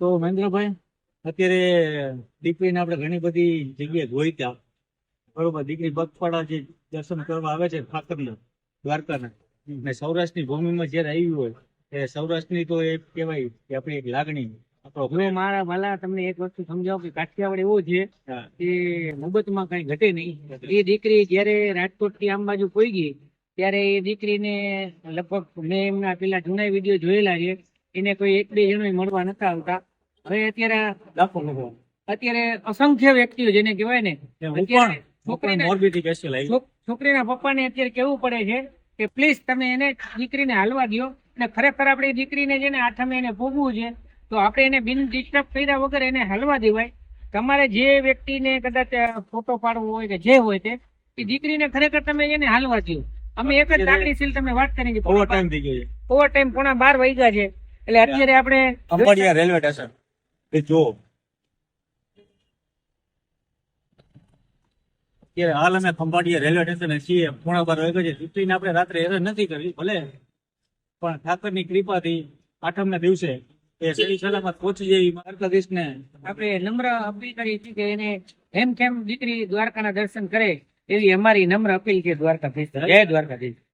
તો મહેન્દ્રભાઈ, અત્યારે દીકરીને આપણે ઘણી બધી જગ્યાએ જોઈ ત્યાં, બરોબર, દીકરી પગપાળા જે દર્શન કરવા આવે છે ઠાકરના, દ્વારકાના, ને સૌરાષ્ટ્રની ભૂમિમાં જયારે આવી હોય એ સૌરાષ્ટ્રની તો એ કહેવાય કે આપણી એક લાગણી, આપણો જો પ્રેમ. મારા ભલા તમને એક વસ્તુ સમજાવું કે કાઠિયાવાડ એવો છે હા, કે મુબતમાં કઈ ઘટે નહીં. એ દીકરી જયારે રાજકોટ થી આમ બાજુ પોઈ ગઈ ત્યારે એ દીકરીને લગભગ મેં એમના પેલા જૂના વિડીયો જોયેલા છે, એને કોઈ એક બે જણો મળવા નતા આવતા. હવે અત્યારે લાખો લોકો. અત્યારે અસંખ્ય વ્યક્તિઓ જેને કહેવાય ને, હું અત્યારે પણ છોકરીને મોરબીથી સ્પેશિયલ આવી. છોકરીના પપ્પાને અત્યારે કેવું પડે છે કે પ્લીઝ તમે એને દીકરીને હાલવા દો. અને ખરેખર આપણે એ દીકરીને છે ને આઠમે એને ભોગવું છે, તો આપણે એને બિન ડિસ્ટર્બ કર્યા વગર એને હાલવા દેવાય. તમારે જે વ્યક્તિને કદાચ ફોટો પાડવો હોય કે જે હોય તે, એ દીકરીને ખરેખર તમે એને હાલવા દો. અમે એક જ લાગણીશીલ તમને વાત કરી ઓવર ટાઈમ થઈ ગયો છે. ઓવર ટાઈમ 12:15 વાગ્યા છે, એટલે અત્યારે આપણે ખંભાળિયા રેલવે સ્ટેશન એ જો અત્યારે હાલ અમે ખંભાળિયા રેલવે સ્ટેશને છીએ, 12:15 વાગ્યા છે. દીકરીને આપણે રાત્રે હેરાન નથી કરવી ભલે, પણ ઠાકરની કૃપાથી આઠમના દિવસે એ સહી સલામત પહોંચી જાય દ્વારકાધીશને. આપણે નમ્ર અપીલ કરી છે કે એને એમ કેમ દીકરી દ્વારકાના દર્શન કરે એવી અમારી નમ્ર અપીલ છે દ્વારકાધીશ. જય દ્વારકાધીશ.